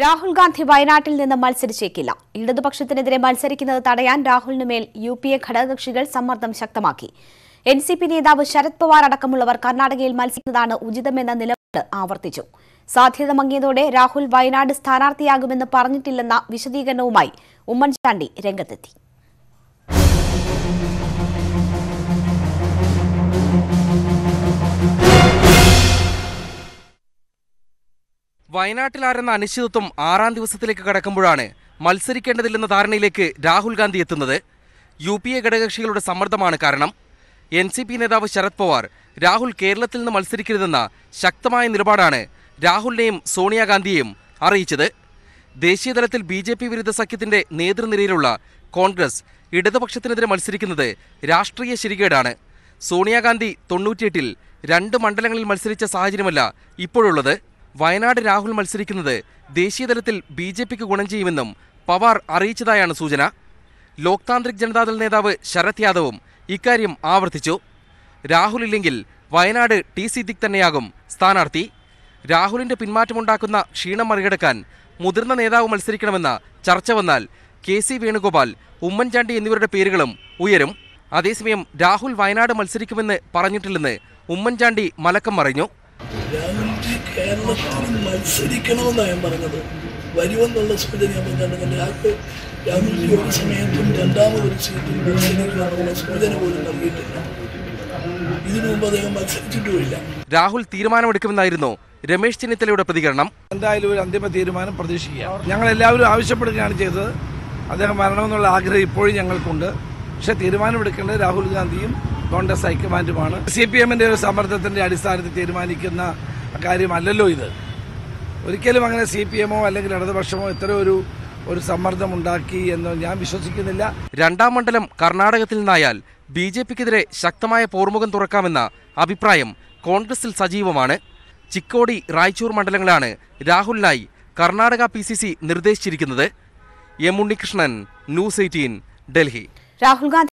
രാഹുൽ ഗാന്ധി വയനാട്ടിൽ നിന്ന് മത്സരിച്ചേക്കില്ല. ഇടതുപക്ഷത്തിനെതിരെ മത്സരിക്കുന്നത് തടയാൻ രാഹുലിനുമേൽ UPA ഘടകകക്ഷികൾ സമ്മർദ്ദം ശക്തമാക്കി. NCP നേതാവ് ശരത് പവാർ അടക്കമുള്ളവർ കർണാടകയിൽ മത്സരിക്കുന്നതാണ് ഉചിതമെന്ന നിലപാട് ആവർത്തിച്ചു. സാധ്യത മങ്ങിയതോടെ രാഹുൽ വയനാട് സ്ഥാനാർത്ഥിയാകുമെന്ന് പറഞ്ഞിട്ടില്ലെന്ന വിശദീകരണവുമായി ഉമ്മൻചാണ്ടി രംഗത്തെത്തി. വയനാട്ടിലാരെന്ന അനിശ്ചിതത്വം 6ാം ദിവസത്തിലേക്ക് കടക്കുമ്പോഴാണ് മത്സരിക്കേണ്ടതില്ലെന്ന ധാരണയിലേക്ക് രാഹുൽ ഗാന്ധി എത്തുന്നത്. UPA ഘടകകക്ഷികളുടെ സമ്മർദ്ദമാണ് കാരണം. NCP നേതാവ് ശരത് പവാർ രാഹുൽ കേരളത്തിൽ നിന്ന് മത്സരിക്കരുതെന്ന ശക്തമായ നിലപാടാണ് രാഹുലിനെയും സോണിയാഗാന്ധിയെയും അറിയിച്ചത്. ദേശീയതലത്തിൽ BJP വിരുദ്ധ സഖ്യത്തിന്റെ നേതൃനിരയിലുള്ള കോൺഗ്രസ് ഇടതുപക്ഷത്തിനെതിരെ മത്സരിക്കുന്നത് രാഷ്ട്രീയ ശരികേടാണ്. സോണിയാഗാന്ധി 98-ൽ 2 മണ്ഡലങ്ങളിൽ മത്സരിച്ച സാഹചര്യമല്ല ഇപ്പോഴുള്ളത്. വയനാട് രാഹുൽ മത്സരിക്കുന്നത് ദേശീയതലത്തിൽ BJPക്ക് ഗുണം ചെയ്യുമെന്നും പവാർ അറിയിച്ചതായാണ് സൂചന. ലോക് താന്ത്രിക് ജനതാദൾ നേതാവ് ശരത് യാദവും ഇക്കാര്യം ആവർത്തിച്ചു. രാഹുൽ ഇല്ലെങ്കിൽ വയനാട് T സിദ്ദിഖ് തന്നെയാകും സ്ഥാനാർത്ഥി. രാഹുലിന്റെ പിന്മാറ്റമുണ്ടാക്കുന്ന ക്ഷീണം മറികടക്കാൻ മുതിർന്ന നേതാവ് മത്സരിക്കണമെന്ന ചർച്ച വന്നാൽ KC വേണുഗോപാൽ, ഉമ്മൻചാണ്ടി എന്നിവരുടെ പേരുകളും ഉയരും. അതേസമയം രാഹുൽ വയനാട് മത്സരിക്കുമെന്ന് പറഞ്ഞിട്ടില്ലെന്ന് ഉമ്മൻചാണ്ടി മലക്കം മറിഞ്ഞു. രാഹുൽജി കേരളത്തിൽ മത്സരിക്കണമെന്നാണ് ഞാൻ പറഞ്ഞത്. വരുമെന്നുള്ള സൂചന ഞാൻ പറഞ്ഞിട്ടുണ്ട്. രാഹുൽജി ഒരു സമയത്തും രണ്ടാമതൊരു സീറ്റിൽ മത്സരിക്കാനുള്ള സൂചന പോലും നൽകിയിട്ടില്ല. ഇതിനു മുമ്പ് അദ്ദേഹം മത്സരിച്ചിട്ടുമില്ല. രാഹുൽ തീരുമാനമെടുക്കുമെന്നായിരുന്നു രമേശ് ചെന്നിത്തലയുടെ പ്രതികരണം. എന്തായാലും ഒരു അന്തിമ തീരുമാനം പ്രതീക്ഷിക്കാം. ഞങ്ങൾ എല്ലാവരും ആവശ്യപ്പെടുകയാണ് ചെയ്തത്. അദ്ദേഹം വരണമെന്നുള്ള ആഗ്രഹം ഇപ്പോഴും ഞങ്ങൾക്കുണ്ട്. പക്ഷെ തീരുമാനമെടുക്കേണ്ടത് രാഹുൽ ഗാന്ധിയും കോൺഗ്രസ് ഹൈക്കമാൻഡുമാണ്. CPMന്റെ ഒരു സമ്മർദ്ദത്തിന്റെ അടിസ്ഥാനത്തിൽ തീരുമാനിക്കുന്ന കാര്യമല്ലല്ലോ ഇത്. ഒരിക്കലും അങ്ങനെ CPMോ അല്ലെങ്കിൽ ഇടതുപക്ഷമോ ഇത്ര ഒരു സമ്മർദ്ദം ഉണ്ടാക്കി എന്ന് ഞാൻ വിശ്വസിക്കുന്നില്ല. 2ാം മണ്ഡലം കർണാടകത്തിൽ നിന്നായാൽ BJPക്കെതിരെ ശക്തമായ പോർമുഖം തുറക്കാമെന്ന അഭിപ്രായം കോൺഗ്രസിൽ സജീവമാണ്. ചിക്കോടി, Raichur മണ്ഡലങ്ങളാണ് രാഹുലിനായി Karnataka PCC നിർദ്ദേശിച്ചിരിക്കുന്നത്. M Unnikrishnan, News 18, Delhi. Rahul Gandhi